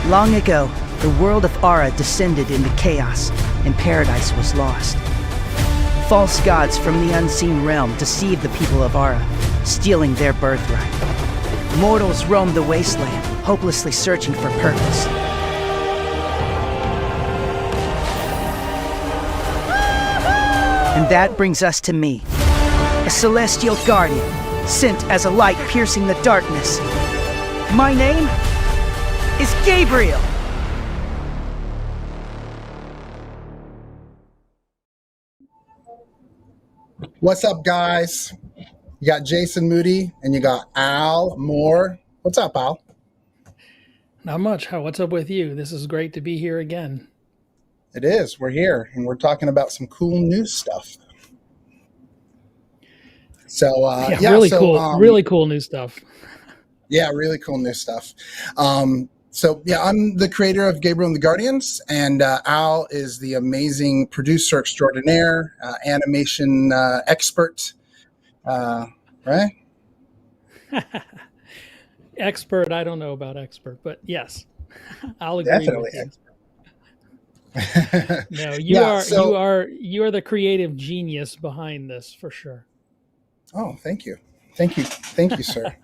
Long ago, the world of Ara descended into chaos, and paradise was lost. False gods from the unseen realm deceived the people of Ara, stealing their birthright. Mortals roamed the wasteland, hopelessly searching for purpose. And that brings us to me, a celestial guardian, sent as a light piercing the darkness. My name is Gabriel. What's up, guys? You got Jason Moody and you got Al Moore. What's up, Al? Not much. What's up with you? This is great to be here again. It is. We're here and we're talking about some cool new stuff. So, really cool new stuff. Yeah, really cool new stuff. I'm the creator of Gabriel and the Guardians, and Al is the amazing producer extraordinaire, animation expert, right? Expert, I don't know about expert, but yes, I'll agree Definitely with you. Expert. No, you are the creative genius behind this for sure. Oh, thank you, sir.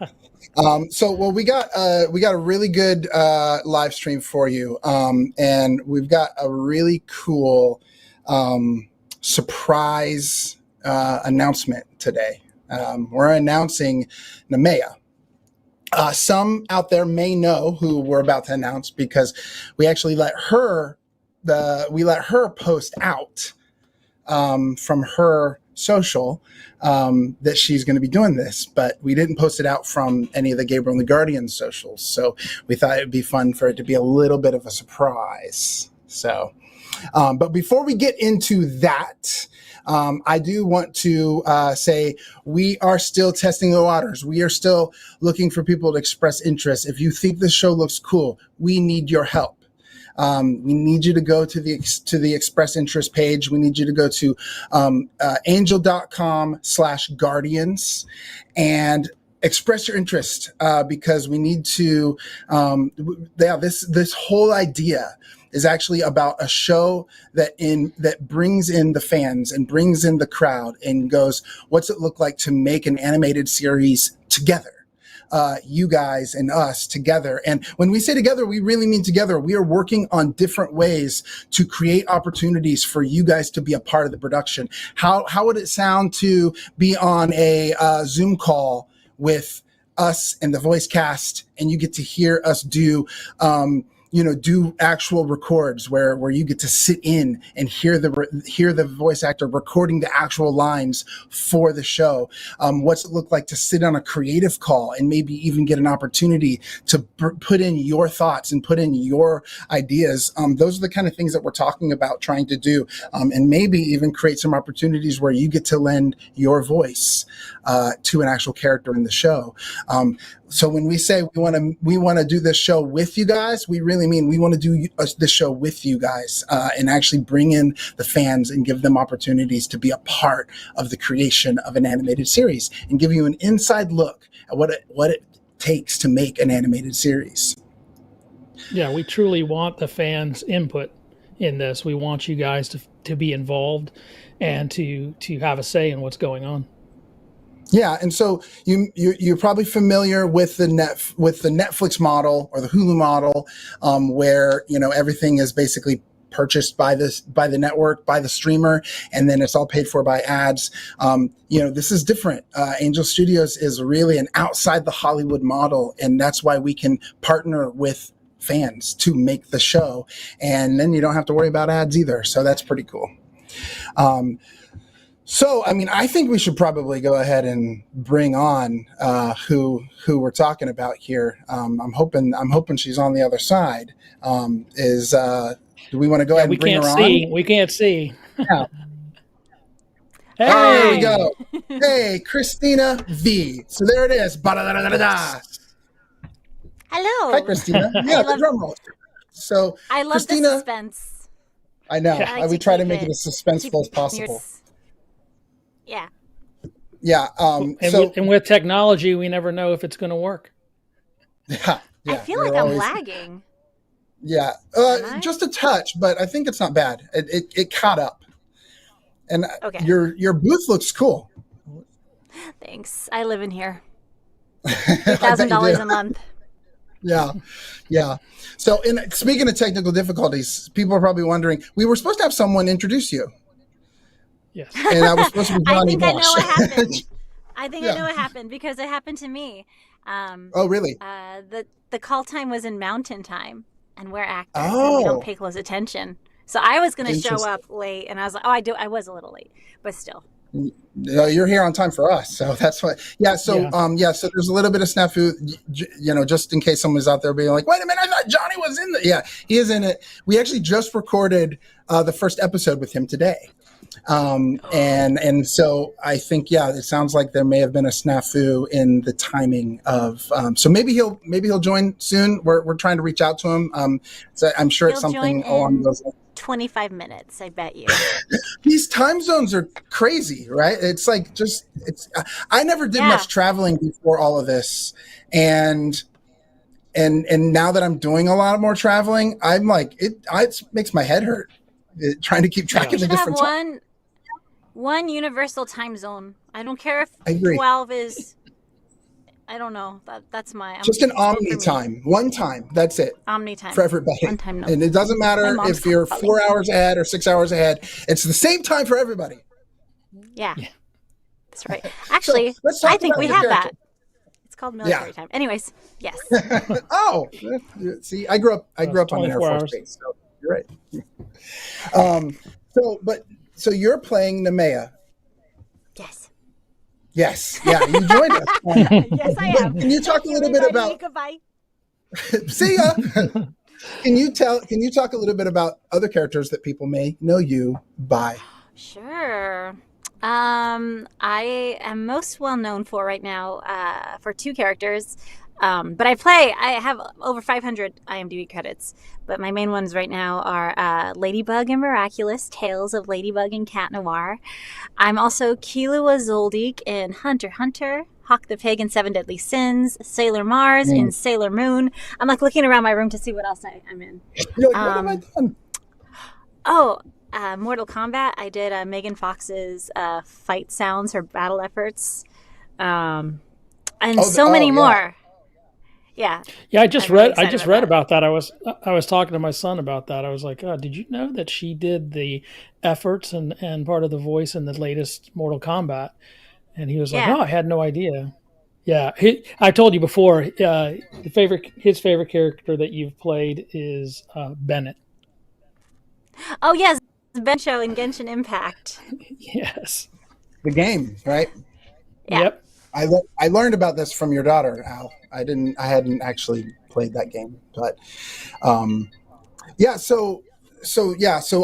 We got a really good live stream for you, and we've got a really cool surprise announcement today. We're announcing Namay'ah. Some out there may know who we're about to announce because we actually let her post out from her social that she's going to be doing this, but we didn't post it out from any of the Gabriel and the Guardian socials. So we thought it'd be fun for it to be a little bit of a surprise. So, but before we get into that, I do want to say we are still testing the waters. We are still looking for people to express interest. If you think this show looks cool, we need your help. We need you to go to the express interest page. We need you to go to angel.com/guardians and express your interest because we need to. This whole idea is actually about a show that brings in the fans and brings in the crowd and goes, what's it look like to make an animated series together? You guys and us together. And when we say together, we really mean together. We are working on different ways to create opportunities for you guys to be a part of the production. How would it sound to be on a Zoom call with us and the voice cast, and you get to hear us do actual records where you get to sit in and hear the voice actor recording the actual lines for the show. What's it look like to sit on a creative call and maybe even get an opportunity to put in your thoughts and put in your ideas? Those are the kind of things that we're talking about trying to do, and maybe even create some opportunities where you get to lend your voice to an actual character in the show. So when we say we want to do this show with you guys, we really mean we want to do this show with you guys and actually bring in the fans and give them opportunities to be a part of the creation of an animated series and give you an inside look at what it takes to make an animated series. Yeah, we truly want the fans' input in this. We want you guys to be involved and to have a say in what's going on. Yeah, and so you're probably familiar with the Netflix model or the Hulu model, where everything is basically purchased by the network, by the streamer, and then it's all paid for by ads. This is different. Angel Studios is really an outside the Hollywood model, and that's why we can partner with fans to make the show, and then you don't have to worry about ads either. So that's pretty cool. I think we should probably go ahead and bring on who we're talking about here. I'm hoping she's on the other side. Do we want to go ahead and bring her on? We can't see. Yeah. Hey, there we go. Hey, Christina Vee. So there it is. Ba-da-da-da-da-da. Hello. Hi, Christina. Yeah, the drum roll. So I love Christina, the suspense. I know. We try to make it as suspenseful as keep possible. Yeah. Yeah. And with technology, we never know if it's going to work. Yeah. I feel like I'm lagging. Yeah, just a touch, but I think it's not bad. It caught up, and Okay. your booth looks cool. Thanks. I live in here. I bet you $1,000 do. a month. Yeah, yeah. So, speaking of technical difficulties, people are probably wondering. We were supposed to have someone introduce you, Yes. and I was supposed to be I Johnny think I know Bosch. what happened. I think Yeah. I know what happened because it happened to me. Oh, really? The call time was in mountain time, and we're actors, and we Oh, don't pay close attention. So I was going to show interesting. up late, and I was like, oh, I was a little late, but still. No, you're here on time for us, so that's what. Yeah. So, Yeah. So there's a little bit of snafu, just in case someone's out there being like, "Wait a minute, I thought Johnny was in the." Yeah, he is in it. We actually just recorded the first episode with him today, and so I think it sounds like there may have been a snafu in the timing of. So maybe he'll join soon. We're trying to reach out to him. So I'm sure it's He'll something join along in those lines. 25 minutes, I bet you. These time zones are crazy, right? It's like I never did much traveling before all of this, and now that I'm doing a lot more traveling, I'm like it makes my head hurt trying to keep track You of the should have different one universal time zone. I don't care if I agree. 12 is, I don't know. That's my Just an spoke for omni me. time, one time. That's it Omni time for everybody, One time, no. and it doesn't My matter mom's if you're calling. 4 hours ahead or 6 hours ahead. It's the same time for everybody. Yeah. That's right. Actually, let's talk I think about we your have character. that. It's called military Yeah. time. Anyways, yes. Oh, see, I grew up on an Air 24 Force hours. base, so you're right. So you're playing Namay'ah. Yes. Yes, yeah, you joined us. Yes, I am. Can you talk a little bit Everybody, about? Goodbye. See ya. Can you talk a little bit about other characters that people may know you by? Sure. I am most well known for right now for two characters. But I have over 500 IMDb credits, but my main ones right now are Ladybug and Miraculous, Tales of Ladybug and Cat Noir. I'm also Killua Zoldyck in Hunter x Hunter, Hawk the Pig in Seven Deadly Sins, Sailor Mars in Sailor Moon. I'm like looking around my room to see what else I'm in. You're like, what have I done? Oh, Mortal Kombat. I did Megan Fox's fight sounds, her battle efforts, and many more. Yeah. Yeah, I I'm just really read excited read about about that. I was talking to my son about that. I was like, oh, did you know that she did the efforts and part of the voice in the latest Mortal Kombat? And he was like, Yeah. oh, I had no idea. Yeah, I told you before. His favorite character that you've played is Bennett. Oh, yes. Ben Show in Genshin Impact. Yes. The game, right? Yeah. Yep. I learned about this from your daughter, Al. I hadn't actually played that game, but So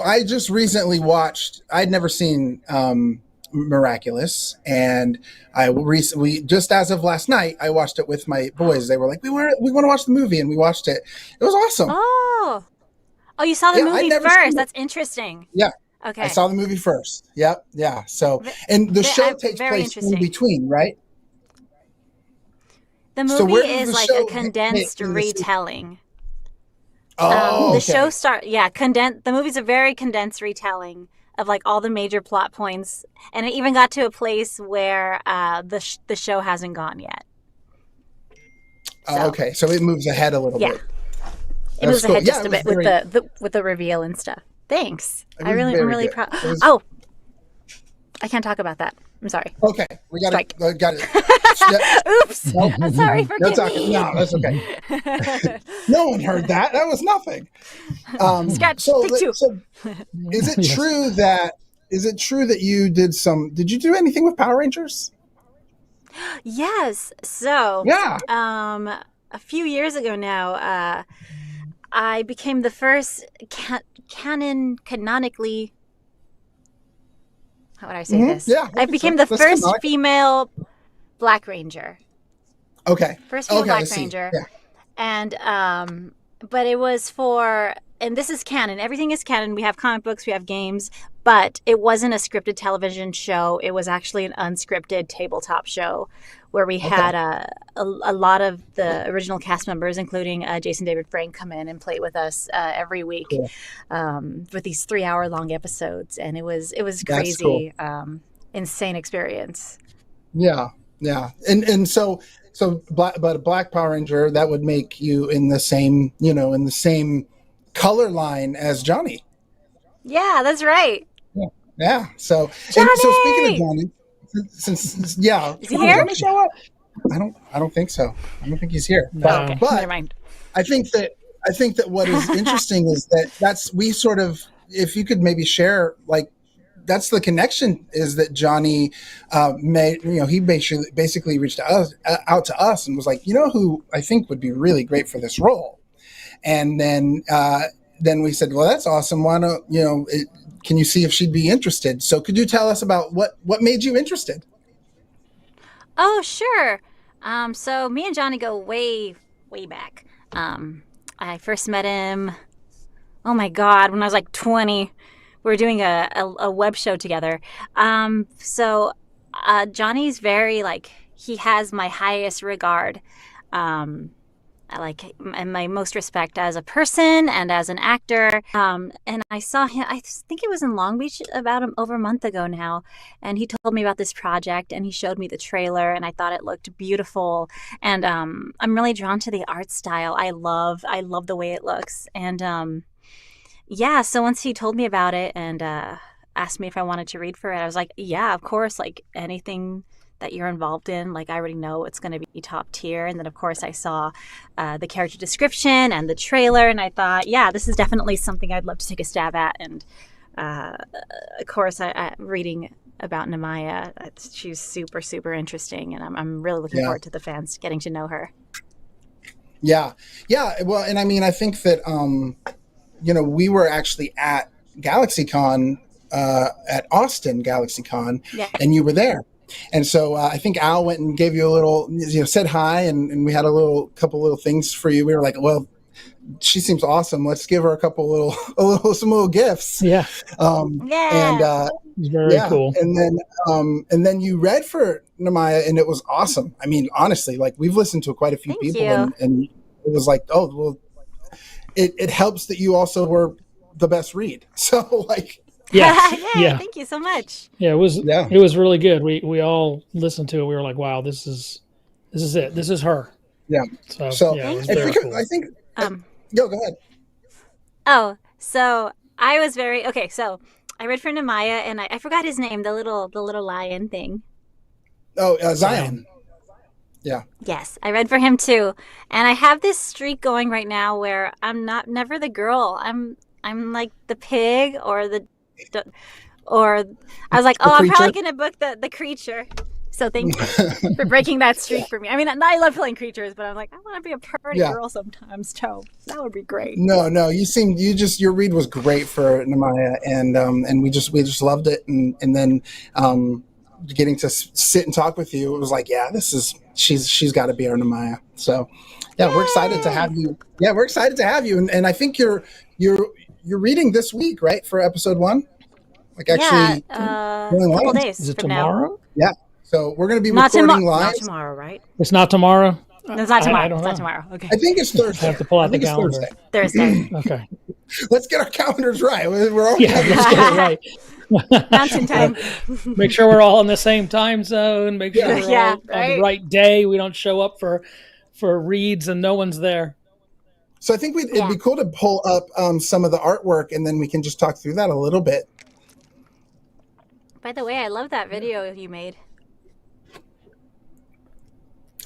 I just recently watched. I'd never seen Miraculous, and we just as of last night, I watched it with my boys. They were like, we want to watch the movie, and we watched it. It was awesome. Oh, you saw the Yeah, I'd movie never seen first. it. That's interesting. Yeah. Okay. I saw the movie first. Yep. Yeah. So, and the show takes very place in interesting. between, right? The So movie where does is the like show a condensed hit in the sequel? retelling. Oh, The okay. show the movie's a very condensed retelling of like all the major plot points, and it even got to a place where the show hasn't gone yet. So, Okay, so it moves ahead a little Yeah. bit. It moves cool. ahead Yeah, just it a was bit very- with the reveal and stuff. Thanks. It I'm was really very good. proud. It was- Oh, I can't talk about that. I'm sorry. Okay, we got Strike. it. Got it. Yeah. Oops. I'm sorry. No Forgive talking. me. No, that's okay. No one heard that. That was nothing. Scratch. So, Take two. so is it Yes. true that you did you do anything with Power Rangers? Yes. So, Yeah. a few years ago now, I became the first canonically. How would I say this? Yeah, I became the that's first canonic. female Black Ranger. Okay. First female Okay, I Black see. Ranger. Yeah. And but it was and this is canon. Everything is canon. We have comic books, we have games, but it wasn't a scripted television show. It was actually an unscripted tabletop show where we had a lot of the original cast members, including Jason David Frank, come in and play with us every week. Cool. For these 3-hour-long episodes, and it was crazy, insane experience. Yeah, and so but a black Power Ranger, that would make you in the same color line as Johnny. Yeah, that's right. Yeah. So Johnny! And so speaking of Johnny, since Is he here? Johnny show up? I don't think so. I don't think he's here. No. Okay, But never mind. I think that what is interesting is that's we sort of, if you could maybe share, like, that's the connection, is that Johnny he basically reached out to us and was like, who I think would be really great for this role. And then we said, well, that's awesome. Why don't, can you see if she'd be interested? So could you tell us about what made you interested? Oh, sure. So me and Johnny go way, way back. I first met him, oh my God, when I was like 20. We were doing a web show together. So Johnny's very, like, he has my highest regard. And my most respect as a person and as an actor. And I saw him, I think it was in Long Beach about over a month ago now. And he told me about this project and he showed me the trailer and I thought it looked beautiful. And I'm really drawn to the art style. I love the way it looks. And so once he told me about it and asked me if I wanted to read for it, I was like, yeah, of course, like anything that you're involved in, like, I already know it's going to be top tier. And then of course I saw the character description and the trailer and I thought, yeah, this is definitely something I'd love to take a stab at. And of course I reading about Namay'ah, she's super, super interesting and I'm really looking forward to the fans getting to know her. Yeah. Well, and I mean, I think that we were actually at GalaxyCon, at Austin GalaxyCon, and you were there. And so I think Al went and gave you a little, said hi, and we had couple little things for you. We were like, well, she seems awesome. Let's give her some little gifts. Yeah. And it's very cool. And then you read for Namay'ah, and it was awesome. I mean, honestly, like, we've listened to quite a few people, and it was like, oh, well, it helps that you also were the best read. So, like. Yeah. Thank you so much. Yeah, it was really good. We all listened to it. We were like, wow, this is it. This is her. Yeah. So yeah, it was very cool. I think go ahead. Oh, so I was so I read for Namay'ah and I forgot his name, the little lion thing. Oh, Zion. Yeah. Yes, I read for him too. And I have this streak going right now where I'm never the girl. I'm like the pig or I was like, I'm probably going to book the creature. So thank you for breaking that streak for me. I mean, I love playing creatures, but I'm like, I want to be a party girl sometimes too. That would be great. No, your read was great for Namay'ah, and we just loved it. And then getting to sit and talk with you, it was like, yeah, she's got to be our Namay'ah. So yeah, we're excited to have you. Yeah, we're excited to have you. And I think you're reading this week, right, for episode 1? Like, actually, a couple days. Is it from tomorrow? Now. Yeah. So we're going to be recording live. Not tomorrow, right? It's not tomorrow? No, it's not tomorrow. I don't it's know. not tomorrow. Okay. I think it's Thursday. I have to pull out the calendar. Thursday. Okay. Let's get our calendars right. We're all Let's get it right. Mountain time. Make sure we're all in the same time zone. Make sure we're all on the right day. We don't show up for reads and no one's there. So I think it'd be cool to pull up some of the artwork, and then we can just talk through that a little bit. By the way, I love that video you made.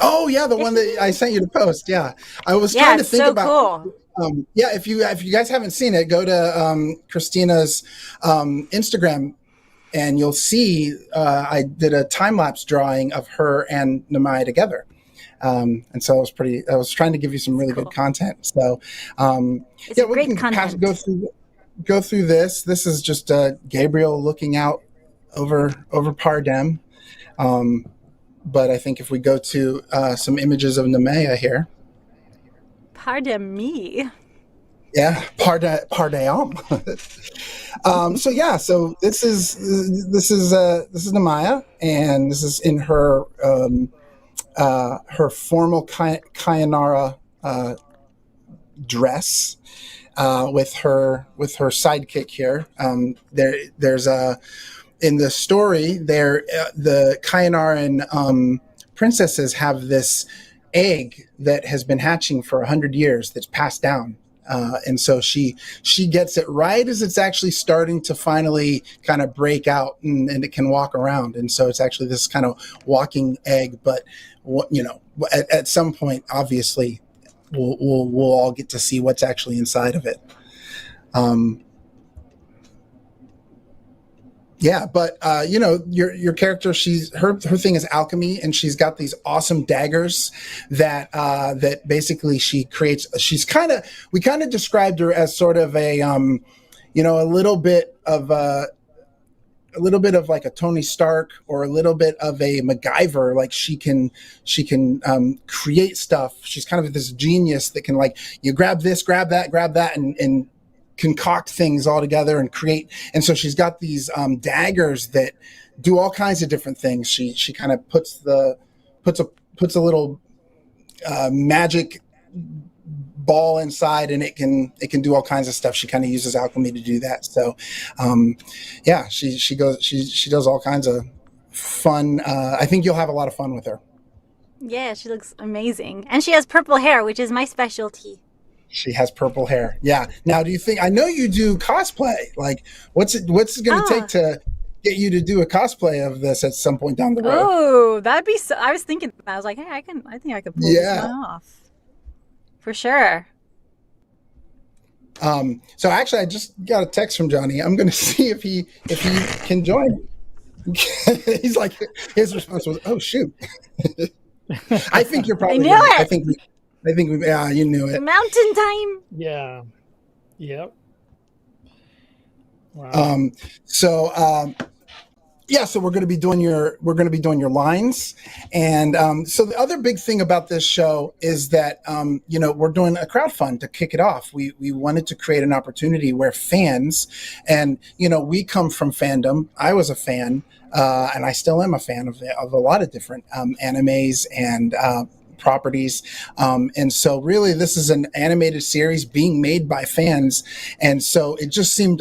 Oh yeah, the one that I sent you to post. Yeah, I was trying to think about. Cool. If you guys haven't seen it, go to Christina's Instagram, and you'll see I did a time lapse drawing of her and Namay'ah together. And so I was trying to give you some really good content. So, we can go through this. This is just Gabriel looking out over Pardem. But I think if we go to some images of Namay'ah here. Pardon me. Yeah, pardon. So this is Namay'ah, and this is in her her formal Kayanara dress with her sidekick here. There's a in the story there the Kayanaran princesses have this egg that has been hatching for 100 years that's passed down. And so she gets it right as it's actually starting to finally kind of break out and it can walk around. And so it's actually this kind of walking egg. But at some point, obviously, we'll all get to see what's actually inside of it. Yeah, but your character, her thing is alchemy, and she's got these awesome daggers that basically she creates. We kind of described her as sort of a little bit of like a Tony Stark or a little bit of a MacGyver. Like she can create stuff. She's kind of this genius that can, like, you grab this, grab that, and concoct things all together and create. And so she's got these daggers that do all kinds of different things. She kind of puts a little magic ball inside, and it can do all kinds of stuff. She kind of uses alchemy to do that. So she does all kinds of fun. I think you'll have a lot of fun with her. Yeah, she looks amazing, and she has purple hair, which is my specialty. She has purple hair. Yeah. Now, do you think, I know you do cosplay, like what's it going to take to get you to do a cosplay of this at some point down the road? Oh, that'd be so, I was thinking, I was like, hey, I think I could pull this one off. For sure. So actually I just got a text from Johnny. I'm going to see if he can join. He's like, his response was, oh shoot. I think you're probably I knew it. I think you knew it. Mountain time. Yeah. Yep. Wow. So we're going to be doing your lines. And so the other big thing about this show is that we're doing a crowdfund to kick it off. We wanted to create an opportunity where fans, and we come from fandom. I was a fan, and I still am a fan of a lot of different animes and properties. And so really this is an animated series being made by fans. And so it just seemed,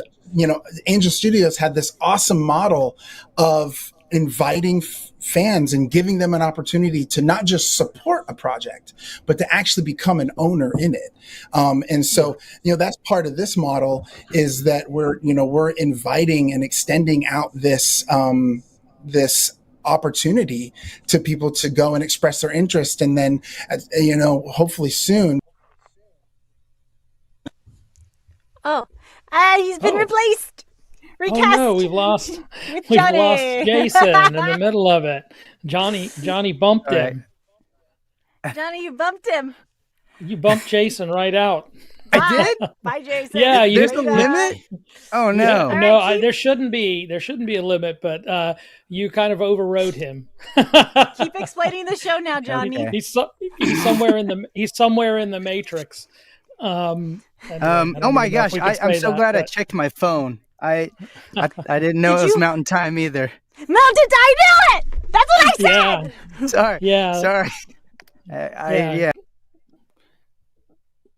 Angel Studios had this awesome model of inviting fans and giving them an opportunity to not just support a project, but to actually become an owner in it. And so, that's part of this model, is that we're inviting and extending out this opportunity to people to go and express their interest, and then hopefully soon. He's been replaced. Recast. Oh no, we've lost Jason in the middle of it. Johnny bumped him. Johnny, you bumped him. You bumped Jason right out. I did? Bye, Jason. Yeah, there's a limit? Oh no. Yeah, no, there shouldn't be a limit, but you kind of overrode him. Keep explaining the show now, Johnny. Okay. He's somewhere in the Matrix. Oh my gosh, I'm so glad I checked my phone. I didn't know it was Mountain Time either. Mountain Time, I knew it! That's what I said! Yeah. Sorry. Yeah. Sorry. Yeah.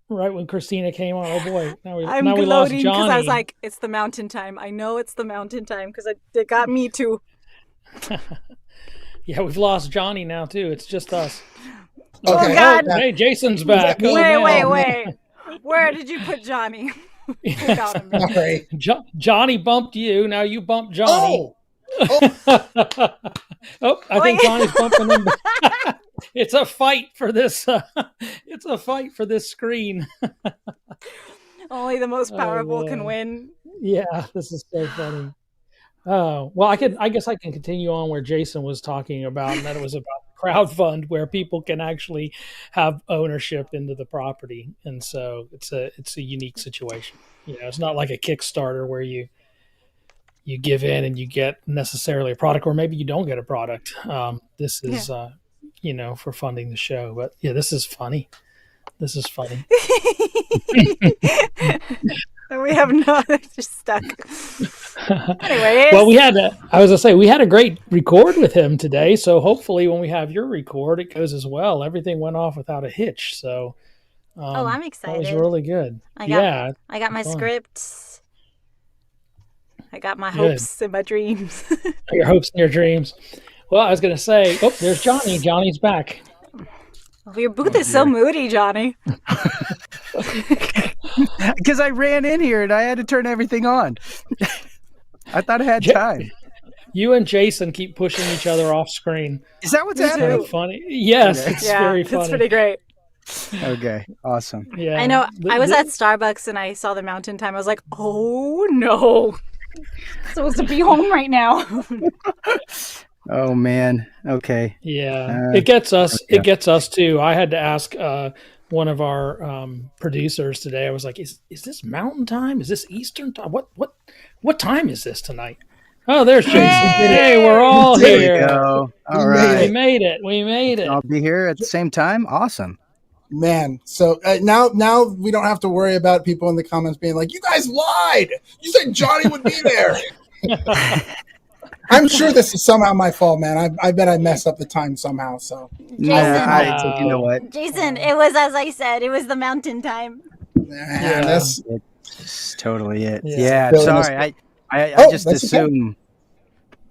Right when Christina came on, oh boy, now we I'm lost gloating because Johnny. I was like, it's the Mountain Time. I know it's the Mountain Time because it got me too. Yeah, we've lost Johnny now too. It's just us. Okay. Oh God! Hey, Jason's back. Wait. Where did you put Johnny? Sorry. Johnny bumped you. Now you bump Johnny. I think Johnny's bumping him. It's a fight for this. It's a fight for this screen. Only the most powerful can win. Yeah, this is so funny. Oh, well, I guess I can continue on where Jason was talking about, and that it was about crowdfund, where people can actually have ownership into the property, and so it's a unique situation. It's not like a Kickstarter where you give in and you get necessarily a product, or maybe you don't get a product. This is for funding the show, but yeah, this is funny. This is funny. We have just stuck. Anyways. Well, we had a great record with him today. So hopefully when we have your record, it goes as well. Everything went off without a hitch. So I'm excited. That was really good. I got my script. I got my hopes and my dreams. Your hopes and your dreams. Well, I was going to say, there's Johnny. Johnny's back. Your booth is so moody, Johnny. Because I ran in here and I had to turn everything on. I thought I had time. You and Jason keep pushing each other off screen. Is that what's happening? Kind of funny. Yes, okay. It's very funny. It's pretty great. Okay, awesome. Yeah, I know. I was at Starbucks and I saw the mountain time. I was like, oh no. I'm supposed to be home right now. Oh man. Okay. Yeah. It gets us. Okay. It gets us too. I had to ask one of our producers today. I was like, "Is this Mountain Time? Is this Eastern time? What time is this tonight?" Oh, there's Jason. Hey, we're all here. We go. All right. We made it. We made it. I'll be here at the same time. Awesome. Man, so now we don't have to worry about people in the comments being like, "You guys lied. You said Johnny would be there." I'm sure this is somehow my fault, man. I bet I messed up the time somehow. So, you know what, Jason? It was as I said. It was the mountain time. That's totally it. Yeah, sorry. I just assume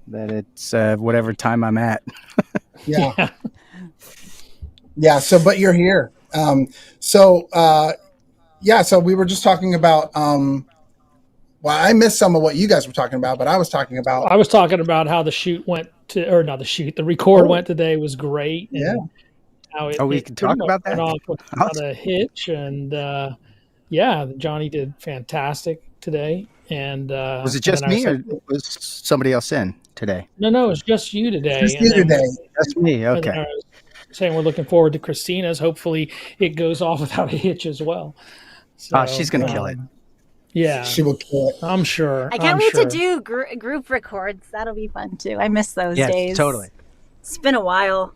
that it's whatever time I'm at. Yeah. Yeah. So, but you're here. So we were just talking about. Well, I missed some of what you guys were talking about, but I was talking about how the shoot went the record went today was great. And how we can talk about that. Off without a hitch, and Johnny did fantastic today. And was it just me, or was somebody else in today? No, it was just you today. Just you today. That's me. Okay. Saying we're looking forward to Christina's. Hopefully, it goes off without a hitch as well. So, she's gonna kill it. Yeah, she will kill it. I'm sure. I can't wait to do group records. That'll be fun too. I miss those days. Totally. It's been a while.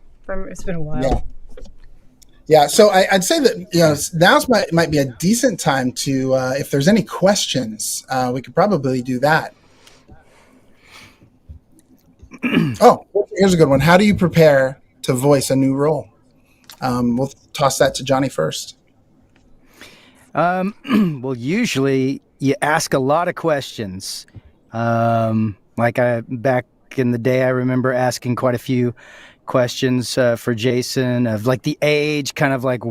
Yeah. So I'd say that now might be a decent time to if there's any questions, we could probably do that. Oh, here's a good one. How do you prepare to voice a new role? We'll toss that to Johnny first. Well, usually you ask a lot of questions. Back in the day, I remember asking quite a few questions for Jason of like the age, kind of like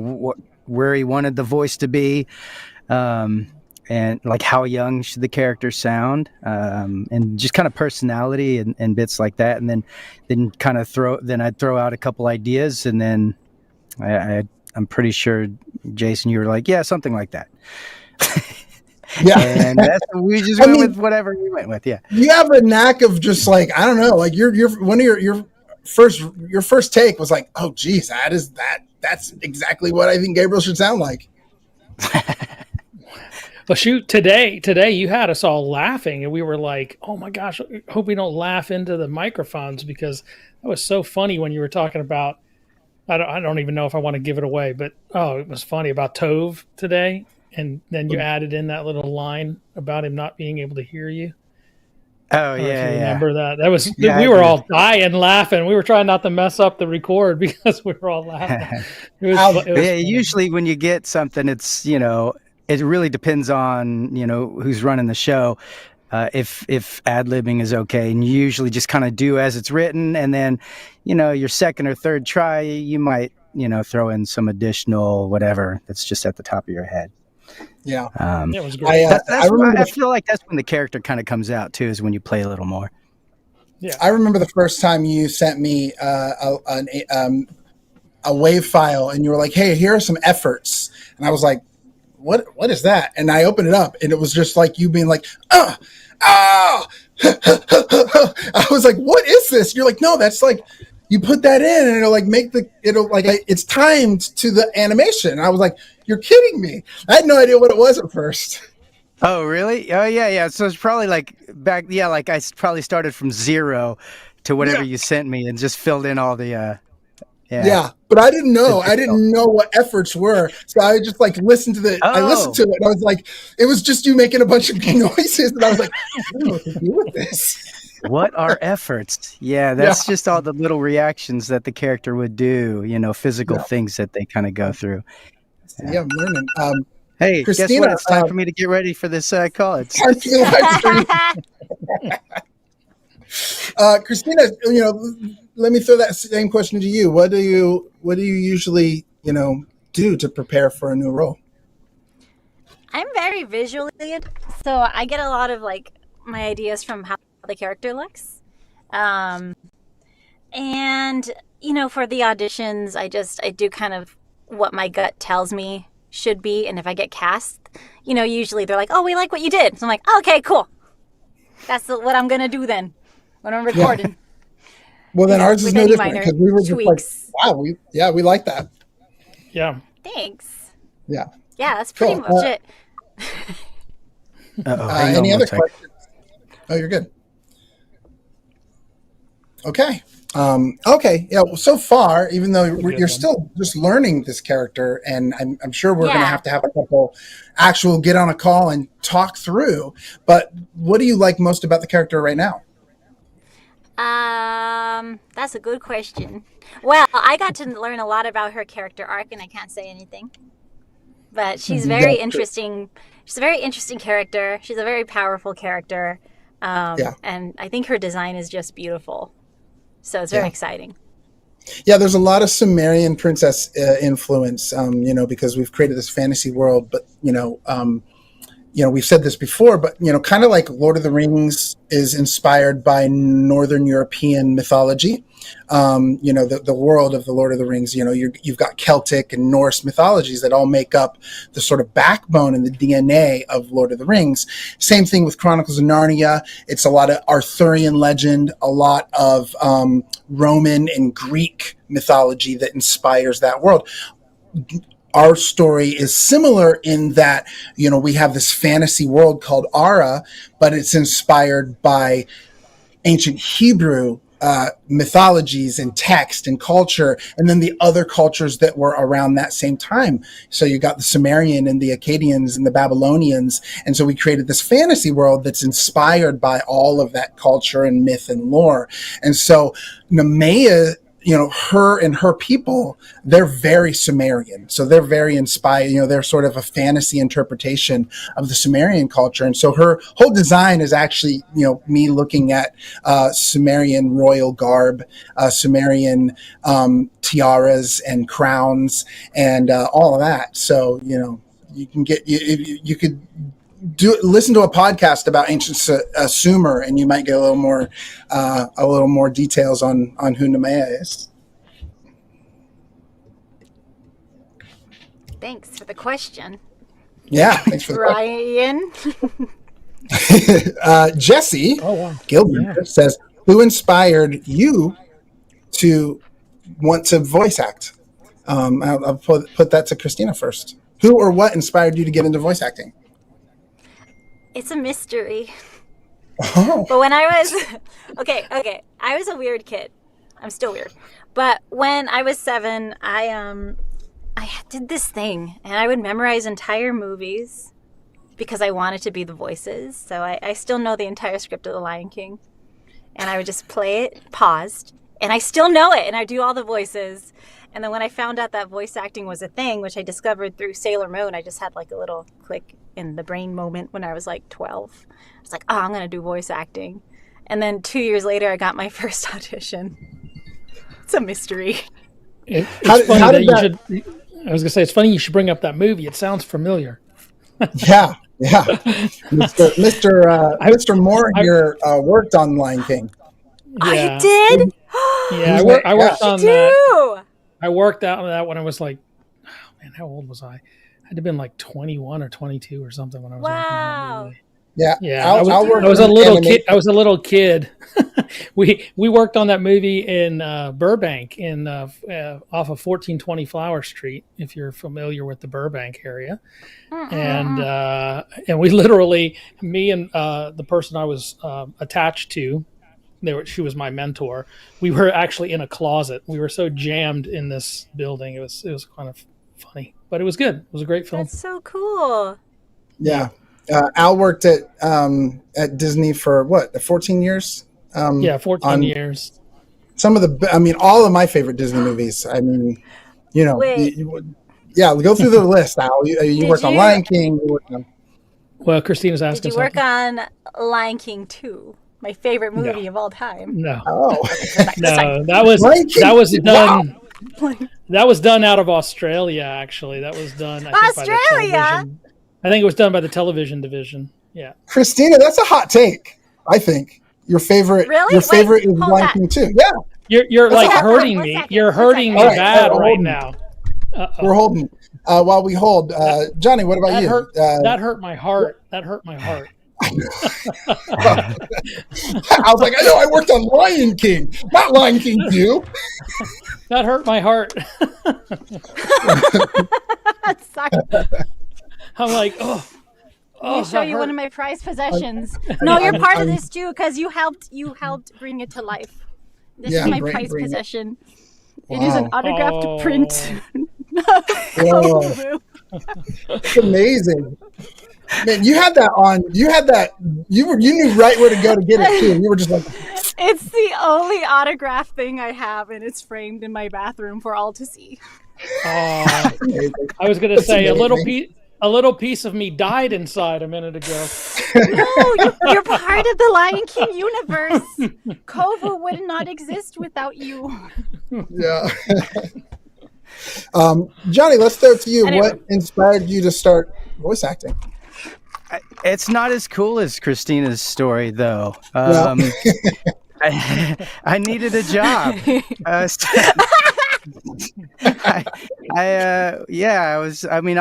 where he wanted the voice to be, and like how young should the character sound, and just kind of personality and bits like that. And then I'd throw out a couple ideas, and then I'm pretty sure, Jason, you were like, yeah, something like that. Yeah. And we just went with whatever we went with. Yeah. You have a knack of just like, I don't know, like your one of your first take was like, oh geez, that's exactly what I think Gabriel should sound like. Well, shoot, today you had us all laughing, and we were like, oh my gosh, hope we don't laugh into the microphones, because that was so funny when you were talking about, I don't even know if I want to give it away, but it was funny about Tove today, and then you added in that little line about him not being able to hear you. Oh yeah, remember that? That was we were all dying laughing. We were trying not to mess up the record because we were all laughing. It was usually when you get something, it's it really depends on who's running the show. If ad-libbing is okay, and you usually just kind of do as it's written, and then your second or third try you might throw in some additional whatever that's just at the top of your head. Yeah, it was great. I feel like that's when the character kind of comes out too, is when you play a little more. Yeah, I remember the first time you sent me a wave file, and you were like, hey, here are some efforts, and I was like, what is that? And I opened it up, and it was just like you being like, I was like, what is this? You're like, no, that's like, you put that in, and it'll it's timed to the animation. And I was like, you're kidding me. I had no idea what it was at first. Oh, really? Oh, yeah. So it's probably like back, like I probably started from zero to whatever you sent me and just filled in all the Yeah, but I didn't know. I Difficult. didn't know what efforts were. So I just like listened to the. I listened to Oh, it, and I was like, it was just you making a bunch of noises, and I was like, I don't know what to do with this. what are efforts? Yeah, Yeah, that's just all the little reactions that the character would do, physical yeah, things that they kind of go through. yeah. I'm learning. Hey, guess Christina, what? It's time for me to get ready for this call. It's time for the live stream. Christina, let me throw that same question to you. What do you usually, do to prepare for a new role? I'm very visually, so I get a lot of like my ideas from how the character looks. Um, and for the auditions, I do kind of what my gut tells me should be, and if I get cast, usually they're like, "Oh, we like what you did," so I'm like, oh, "Okay, cool. That's what I'm gonna do then when I'm recording." Well, then ours is With no any different minor because we were just like, tweaks. wow, we like that. Yeah. Thanks. Yeah. Yeah, that's pretty Cool. much it. hang on Any one other sec. questions? Oh, you're good. Okay. Okay. Yeah. Well, so far, even though you're still just learning this character, and I'm sure we're going to have a couple actual get on a call and talk through. But what do you like most about the character right now? That's a good question. Well, I got to learn a lot about her character arc, and I can't say anything. But she's very interesting. She's a very interesting character. She's a very powerful character. And I think her design is just beautiful. So it's very exciting. Yeah, there's a lot of Sumerian princess influence, because we've created this fantasy world, but we've said this before, but kind of like Lord of the Rings is inspired by Northern European mythology. The world of the Lord of the Rings, you've got Celtic and Norse mythologies that all make up the sort of backbone and the DNA of Lord of the Rings. Same thing with Chronicles of Narnia. It's a lot of Arthurian legend, a lot of Roman and Greek mythology that inspires that world. Our story is similar in that, we have this fantasy world called Ara, but it's inspired by ancient Hebrew mythologies and text and culture, and then the other cultures that were around that same time. So you got the Sumerian and the Akkadians and the Babylonians. And so we created this fantasy world that's inspired by all of that culture and myth and lore. And so Namay'ah, her and her people, they're very Sumerian. So they're very inspired. They're sort of a fantasy interpretation of the Sumerian culture. And so her whole design is actually, me looking at Sumerian royal garb, Sumerian tiaras and crowns and all of that. So, you can get, you could listen to a podcast about ancient Sumer, and you might get a little more details on who Namay'ah is. Thanks for the question. Yeah, thanks for the Ryan. Jesse Gilbert says, "Who inspired you to want to voice act?" I'll put that to Christina first. Who or what inspired you to get into voice acting? It's a mystery. Oh. But when I was okay, I was a weird kid. I'm still weird. But when I was 7, I did this thing, and I would memorize entire movies because I wanted to be the voices. So I still know the entire script of The Lion King, and I would just play it paused, and I still know it, and I do all the voices. And then when I found out that voice acting was a thing, which I discovered through Sailor Moon, I just had like a little click in the brain moment when I was like 12. I was like, oh, I'm going to do voice acting. And then 2 years later, I got my first audition. It's a mystery. It's funny that you should. I was going to say, it's funny you should bring up that movie. It sounds familiar. Yeah. Mr. Moore here worked on Lion King. I did? Yeah, I worked on that. I worked out on that when I was like, oh man, how old was I? I had to have been like 21 or 22 or something when I was working on that movie. Yeah. I was a little kid. I was a little kid. We worked on that movie in Burbank, off of 1420 Flower Street, if you're familiar with the Burbank area. And we literally, me and the person I was attached to, She was my mentor. We were actually in a closet. We were so jammed in this building. It was kind of funny, but it was good. It was a great film. That's so cool. Yeah. Al worked at Disney for what, 14 years? 14 years. Some of all of my favorite Disney movies. I mean, Wait. Go through the list, Al. You worked on Lion King. You worked on... Well, Christina's asking. Did you work on Lion King 2? My favorite movie of all time. No. Oh. No, that was done. Wow. That was done out of Australia. Actually, that was done. Australia. I think it was done by the television division. Yeah. Christina, that's a hot take. I think your favorite. Really? Your favorite is Lion King 2. Yeah. You're like hurting me. You're hurting me bad right now. We're holding. While we hold, Johnny, what about you? That hurt my heart. That hurt my heart. I was like, I know I worked on Lion King, not Lion King 2. That hurt my heart. That sucks. I'm like, oh. Let me show you one of my prized possessions. No, you're part of this too, because you helped bring it to life. This is my prized possession. It is an autographed print. It's amazing. Man, you had that on. You knew right where to go to get it too. You were just like, it's the only autograph thing I have, and it's framed in my bathroom for all to see. I was going to say a little piece of me died inside a minute ago. No, you're part of the Lion King universe. Kovu would not exist without you. Yeah. Johnny, let's throw it to you. Anyway. What inspired you to start voice acting? It's not as cool as Christina's story, though. No. I needed a job. I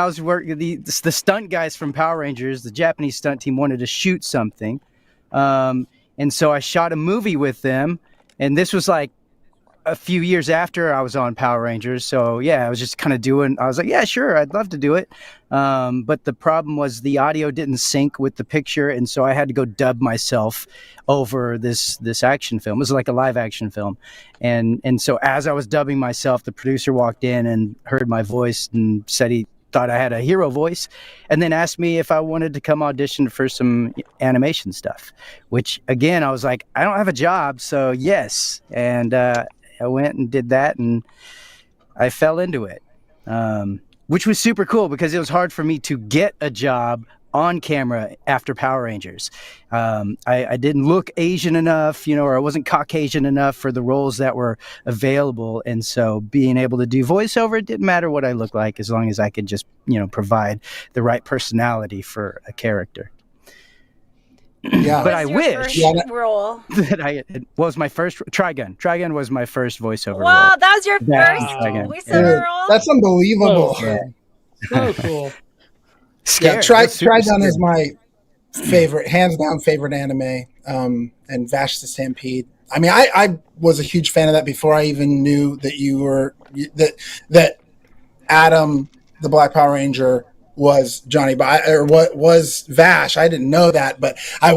was working. The stunt guys from Power Rangers, the Japanese stunt team, wanted to shoot something, and so I shot a movie with them. And this was like a few years after I was on Power Rangers. So yeah, I was just kind of I was like, yeah, sure, I'd love to do it. But the problem was the audio didn't sync with the picture. And so I had to go dub myself over this action film. It was like a live action film. And so as I was dubbing myself, the producer walked in and heard my voice and said he thought I had a hero voice, and then asked me if I wanted to come audition for some animation stuff, which again, I was like, I don't have a job. So yes. And, I went and did that, and I fell into it, which was super cool because it was hard for me to get a job on camera after Power Rangers. I didn't look Asian enough, or I wasn't Caucasian enough for the roles that were available. And so being able to do voiceover, it didn't matter what I looked like as long as I could just, provide the right personality for a character. Yeah, but I wish role that was my first Trigun. Trigun was my first voiceover role. Wow, that was your first voiceover role? That's unbelievable. So cool. Yeah, Trigun is my favorite, hands down favorite anime. And Vash the Stampede. I mean, I was a huge fan of that before I even knew that you were that Adam, the Black Power Ranger, was Johnny, or what was Vash. I didn't know that, but I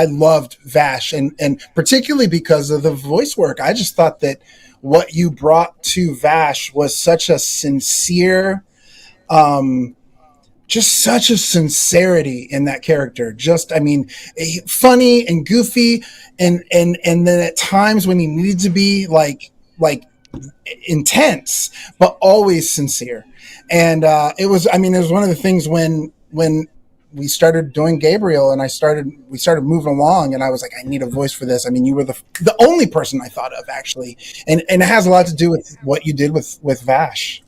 loved Vash, and particularly because of the voice work. I just thought that what you brought to Vash was such a sincere, just such a sincerity in that character. Funny and goofy, and then at times when he needed to be like intense, but always sincere. And it was one of the things when we started doing Gabriel and we started moving along, and I was like, I need a voice for this. I mean, you were the only person I thought of, actually. And it has a lot to do with what you did with Vash.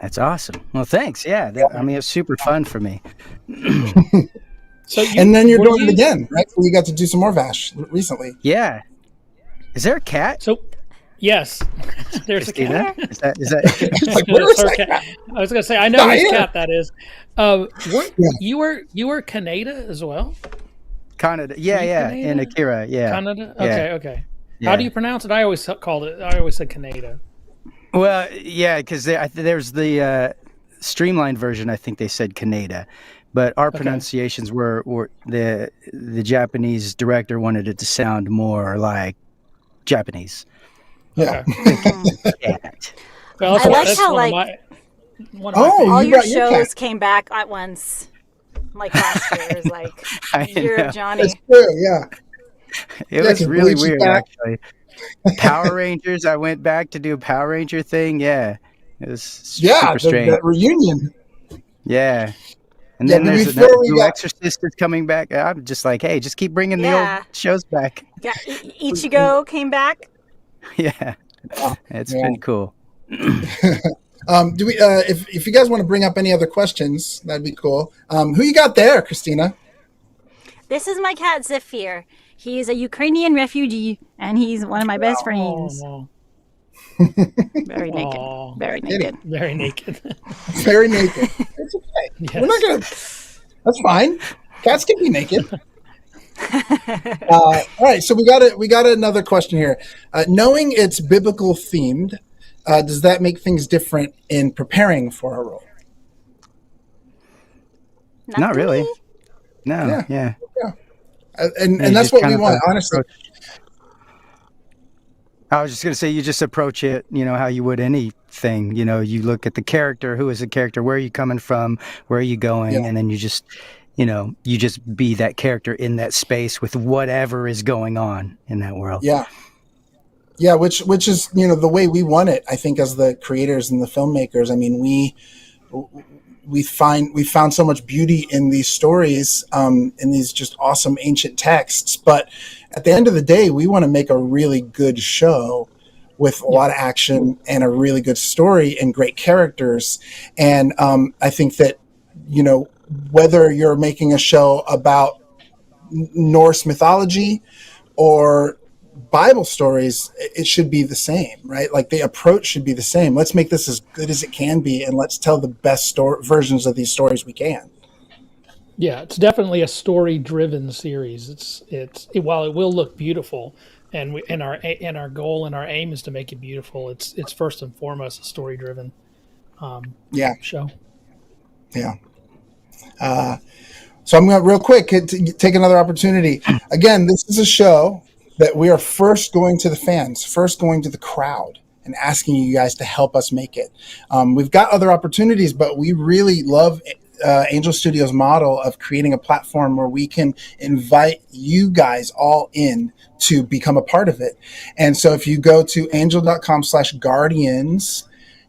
That's awesome. Well, thanks. Yeah. It's super fun for me. And then you're doing it again, right? So you got to do some more Vash recently. Yeah. Is there a cat? So, yes, there's a cat. Is that like, where is that cat? I was going to say, I know whose cat that is. You were Canada as well? Canada. Yeah. In Akira. Yeah. Canada? Yeah. Okay. Yeah. How do you pronounce it? I always said Canada. Well, yeah, because there's the streamlined version. I think they said Canada, but our Okay. pronunciations were the Japanese director wanted it to sound more like Japanese. Yeah. Okay. Cat. Well, I like that's how one of like my Oh, favorites. all you your brought your cat. shows came back at once. Like last year, it was like I year know. of That's Johnny. true. Yeah. It Yeah, was because really Bleach is weird, back. actually. Power Rangers. I went back to do a Power Ranger thing. Yeah, it was Yeah, super the strange. reunion. Yeah, and Yeah, then but there's that before we Blue got Exorcist is coming back. I'm just like, hey, just keep bringing the old Yeah, shows back. yeah. Ichigo came back. Yeah, it's yeah. been cool. Do we if you guys want to bring up any other questions, that'd be cool. Who you got there, Christina? This is my cat Zephyr. He's a Ukrainian refugee, and he's one of my best Oh, friends. no. Very naked. Oh, Very Kitty. naked. very naked. Very naked. It's okay. Yes. We're not gonna. That's fine. Cats can be naked. All right, so we got another question here. Knowing it's biblical themed, does that make things different in preparing for a role? Not to really. me. No. Yeah. Yeah. And You that's just what kind we of want, honestly. I was just going to say, you just approach it, how you would anything. You look at the character, who is the character, where are you coming from, where are you going, Yeah. and then you just be that character in that space with whatever is going on in that world. Yeah. Yeah, which is the way we want it. I think as the creators and the filmmakers. I mean, we found so much beauty in these stories, in these just awesome ancient texts. But at the end of the day, we want to make a really good show with a lot of action and a really good story and great characters. And I think that whether you're making a show about Norse mythology or Bible stories, it should be the same, right? Like the approach should be the same. Let's make this as good as it can be, and let's tell the best versions of these stories we can. Yeah, it's definitely a story-driven series. While it will look beautiful, and our goal and our aim is to make it beautiful. It's first and foremost a story-driven Yeah, show. yeah. So I'm going to real quick take another opportunity. Again, this is a show that we are first going to the fans, first going to the crowd, and asking you guys to help us make it. We've got other opportunities, but we really love Angel Studios' model of creating a platform where we can invite you guys all in to become a part of it. And so if you go to angel.com/guardians,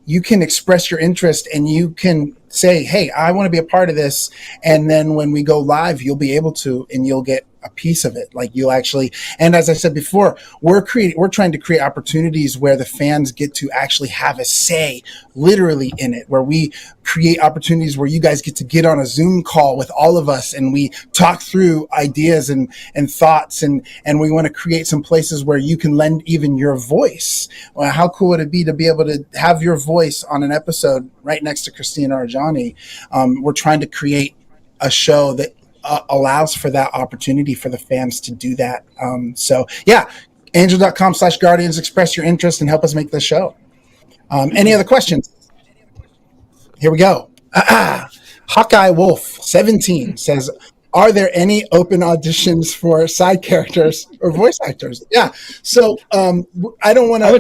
you can express your interest and you can say, hey, I want to be a part of this. And then when we go live, you'll be able to, and you'll get a piece of it. Like you'll actually, and as I said before, we're trying to create opportunities where the fans get to actually have a say literally in it, where we create opportunities where you guys get to get on a Zoom call with all of us and we talk through ideas and thoughts. And we want to create some places where you can lend even your voice. Well, how cool would it be to be able to have your voice on an episode right next to Christina or Johnny? We're trying to create a show that allows for that opportunity for the fans to do that. So yeah, angel.com/guardians, express your interest and help us make this show. Any other questions? Here we go. Hawkeye Wolf 17 says, are there any open auditions for side characters or voice actors? Yeah. So I don't want to. I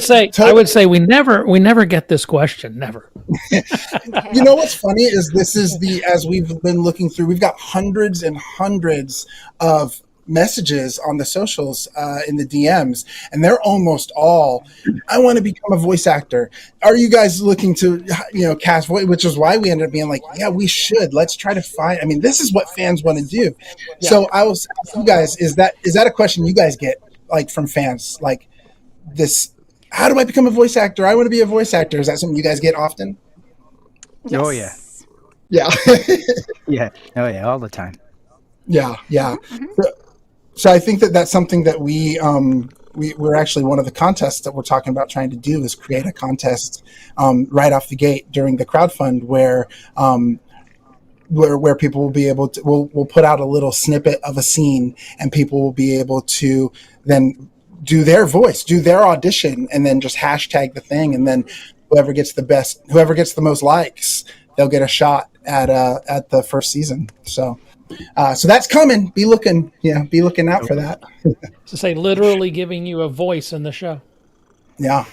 would say we never get this question. Never. You know what's funny is as we've been looking through, we've got hundreds and hundreds of messages on the socials, in the DMs, and they're almost all, I want to become a voice actor. Are you guys looking to, cast voice? Which is why we ended up being like, yeah, we should. Let's try to find. I mean, this is what fans want to do. Yeah. So I was asking you guys, is that a question you guys get like from fans? Like this, how do I become a voice actor? I want to be a voice actor. Is that something you guys get often? Yes. Oh yeah. Yeah. Yeah. Oh yeah. All the time. Yeah. So I think that's something that we're actually, one of the contests that we're talking about trying to do is create a contest right off the gate during the crowdfund where people will be able to, we'll put out a little snippet of a scene and people will be able to then do their voice, do their audition, and then just hashtag the thing, and then whoever gets the most likes, they'll get a shot at the first season. So that's coming. Be looking out for that. To say, literally giving you a voice in the show. Yeah.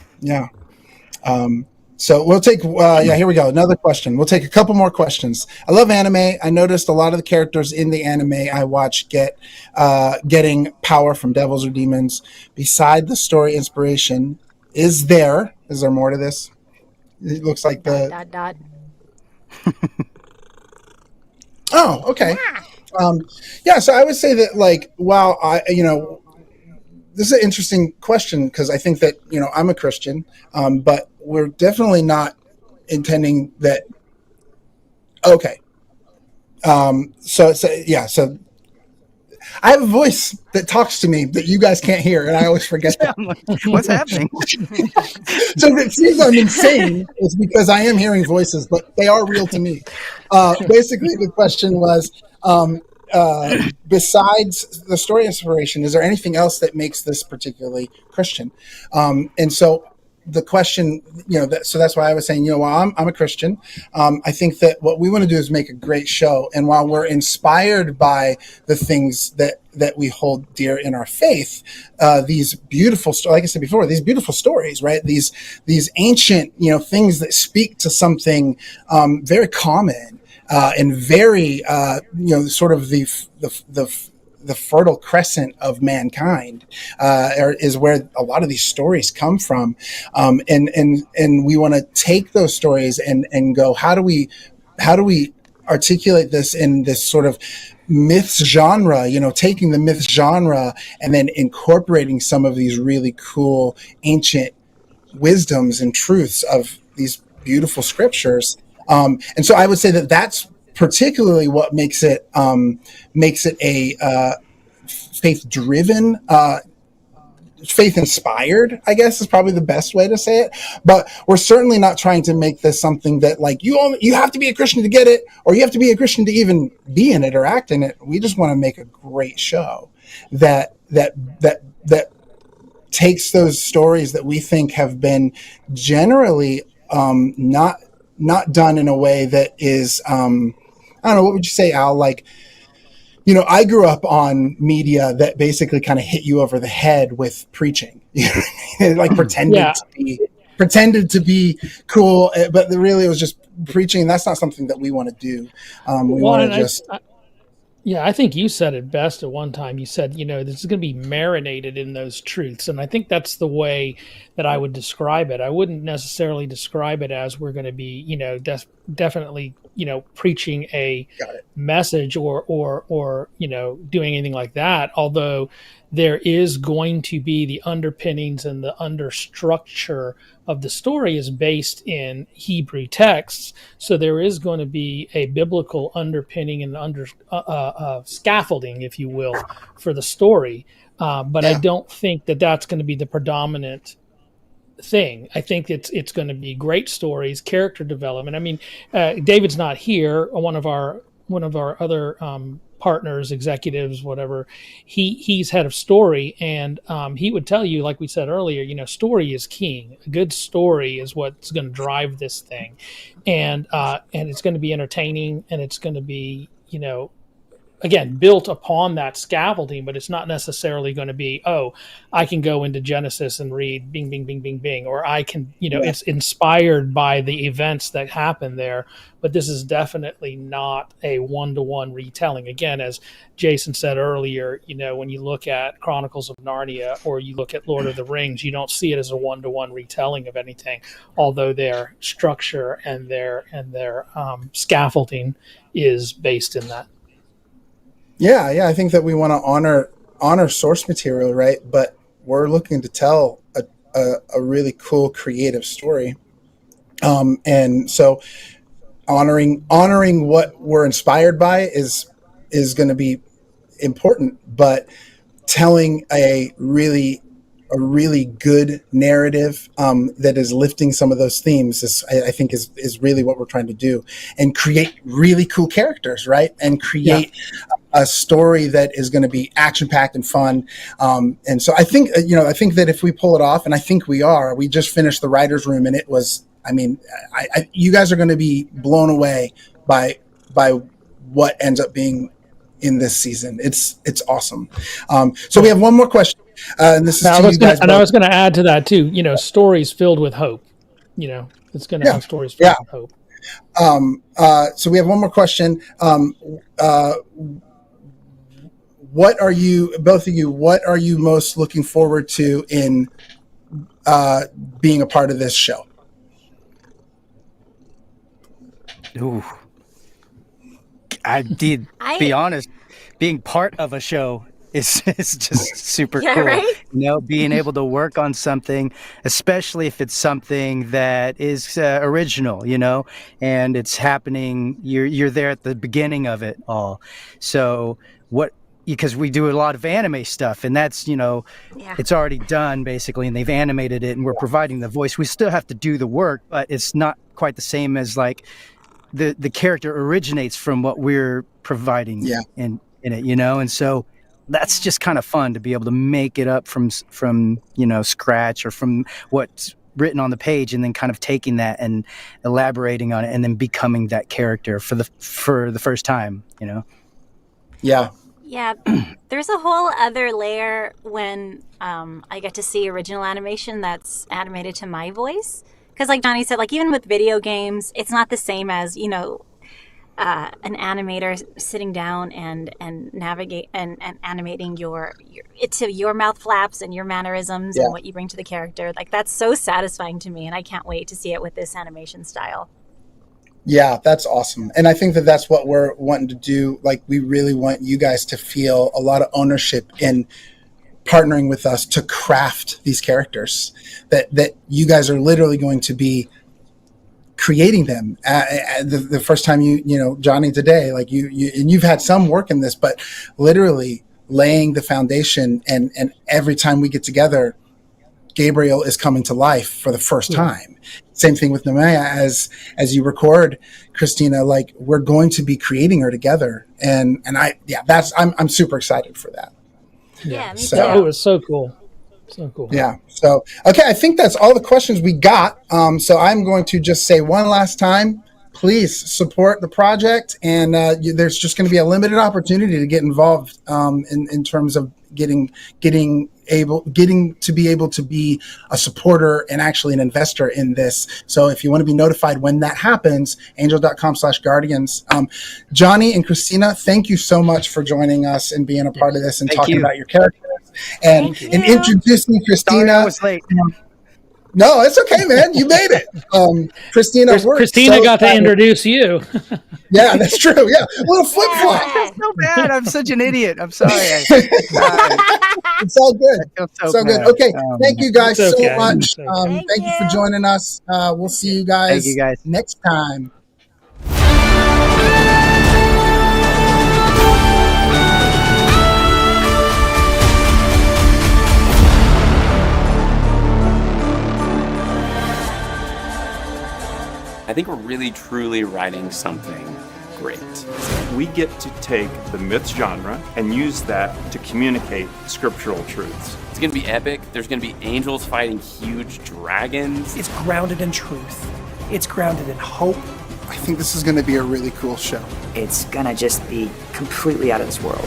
So we'll take, here we go. Another question. We'll take a couple more questions. I love anime. I noticed a lot of the characters in the anime I watch getting power from devils or demons. Beside the story inspiration, is there more to this? It looks like Dot. Oh, okay. So I would say that, like, while this is an interesting question, because I think that, I'm a Christian, but we're definitely not intending that. Okay. So I have a voice that talks to me that you guys can't hear, and I always forget that. What's happening? So if it seems I'm insane, it's because I am hearing voices, but they are real to me. Basically, the question was, besides the story inspiration, is there anything else that makes this particularly Christian? And so the question, so that's why I was saying, while I'm a Christian, I think that what we want to do is make a great show. And while we're inspired by the things that we hold dear in our faith, these beautiful, like I said before, these beautiful stories, right? These ancient, things that speak to something very common and very, sort of the fertile crescent of mankind is where a lot of these stories come from, and we want to take those stories and go, how do we articulate this in this sort of myth genre, taking the myth genre and then incorporating some of these really cool ancient wisdoms and truths of these beautiful scriptures. And so I would say that that's particularly what makes it a faith-driven, faith-inspired, I guess is probably the best way to say it. But we're certainly not trying to make this something that, like, you have to be a Christian to get it, or you have to be a Christian to even be in it or act in it. We just want to make a great show that takes those stories that we think have been generally not done in a way that is, I don't know, what would you say, Al? Like, I grew up on media that basically kind of hit you over the head with preaching, like pretended to be cool, but really it was just preaching. And that's not something that we want to do. We want to just. I think you said it best at one time. You said, this is going to be marinated in those truths. And I think that's the way that I would describe it. I wouldn't necessarily describe it as we're going to be, definitely, preaching a message or doing anything like that. Although there is going to be the underpinnings and the understructure of the story is based in Hebrew texts. So there is going to be a biblical underpinning and scaffolding, if you will, for the story. But I don't think that that's going to be the predominant thing. I think it's going to be great stories, character development. I mean, David's not here. One of our other partners, executives, whatever, he's head of story, and he would tell you, like we said earlier, story is king. A good story is what's going to drive this thing, and it's going to be entertaining, and it's going to be again built upon that scaffolding, but it's not necessarily going to be, I can go into Genesis and read bing bing bing bing bing, or I can it's inspired by the events that happen there. But this is definitely not a one-to-one retelling. Again, as Jason said earlier, when you look at Chronicles of Narnia or you look at Lord of the Rings, you don't see it as a one-to-one retelling of anything, although their structure and their scaffolding is based in that. Yeah, I think that we want to honor source material, right? But we're looking to tell a really cool, creative story, and so honoring what we're inspired by is going to be important. But telling a really good narrative that is lifting some of those themes I think is really what we're trying to do, and create really cool characters, right? And create a story that is going to be action-packed and fun. And so I think that if we pull it off, and I think we just finished the writer's room, and it was I mean, you guys are going to be blown away by what ends up being in this season. It's awesome. So we have one more question, and this is to you guys. I was going to add to that too. You know, stories filled with hope. You know, it's going to have stories filled with hope. So we have one more question. What are you, both of you, what are you most looking forward to in being a part of this show? Ooh. Be honest, being part of a show is just super cool. Right? You know, being able to work on something, especially if it's something that is original, you know, and it's happening, you're there at the beginning of it all. So because we do a lot of anime stuff, and that's, you know, it's already done basically, and they've animated it, and we're providing the voice. We still have to do the work, but it's not quite the same as like the character originates from what we're providing in it, you know, and so that's just kind of fun to be able to make it up from you know, scratch, or from what's written on the page, and then kind of taking that and elaborating on it, and then becoming that character for the first time, you know. Yeah, there's a whole other layer when I get to see original animation that's animated to my voice. Because like Johnny said, like even with video games, it's not the same as, you know, an animator sitting down and navigate and animating your mouth flaps and your mannerisms and what you bring to the character. Like that's so satisfying to me, and I can't wait to see it with this animation style. Yeah, that's awesome. And I think that that's what we're wanting to do. Like, we really want you guys to feel a lot of ownership in partnering with us to craft these characters, that you guys are literally going to be creating them. The first time you know, Johnny, today, like you and you've had some work in this, but literally laying the foundation, and every time we get together, Gabriel is coming to life for the first time. Same thing with Namay'ah, as you record, Christina, like we're going to be creating her together. And I'm super excited for that. Yeah, me too. It was so cool. So cool. Yeah. So, okay. I think that's all the questions we got. So I'm going to just say one last time, please support the project. And there's just going to be a limited opportunity to get involved in terms of getting to be able to be a supporter and actually an investor in this. So if you want to be notified when that happens, angel.com/guardians. Johnny and Christina, thank you so much for joining us and being a part of this and talking about your characters and introducing Christina. Sorry I was late. No, it's okay, man. You made it. Christina got to introduce you. Yeah, that's true. Yeah. A little flip flop. I feel so bad. I'm such an idiot. I'm sorry. It's all good. So good. Okay. Thank you guys so much. Thank you for joining us. We'll see you guys next time. I think we're really, truly writing something great. We get to take the myth genre and use that to communicate scriptural truths. It's going to be epic. There's going to be angels fighting huge dragons. It's grounded in truth. It's grounded in hope. I think this is going to be a really cool show. It's going to just be completely out of this world.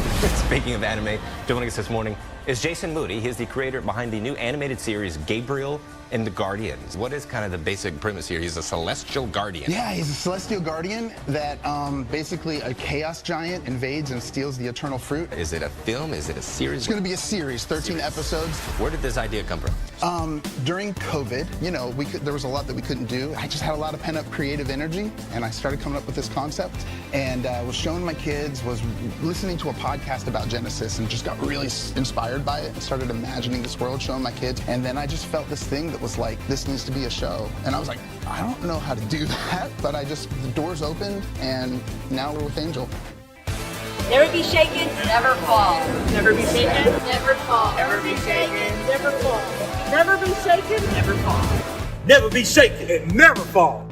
Speaking of anime, joining us this morning is Jason Moody. He's the creator behind the new animated series Gabriel and the Guardians. What is kind of the basic premise here? He's a celestial guardian. Yeah, he's a celestial guardian that basically a chaos giant invades and steals the eternal fruit. Is it a film? Is it a series? It's going to be a series, 13 episodes. Where did this idea come from? During COVID, you know, there was a lot that we couldn't do. I just had a lot of pent-up creative energy, and I started coming up with this concept, and was showing my kids, was listening to a podcast about Genesis, and just got really inspired by it, and started imagining this world, showing my kids, and then I just felt this thing that was like, this needs to be a show. And I was like, I don't know how to do that, but the doors opened, and now we're with Angel. Never be shaken, never fall. Never be shaken, never fall. Never be shaken, never fall. Never be shaken, never fall. Never be shaken and never fall.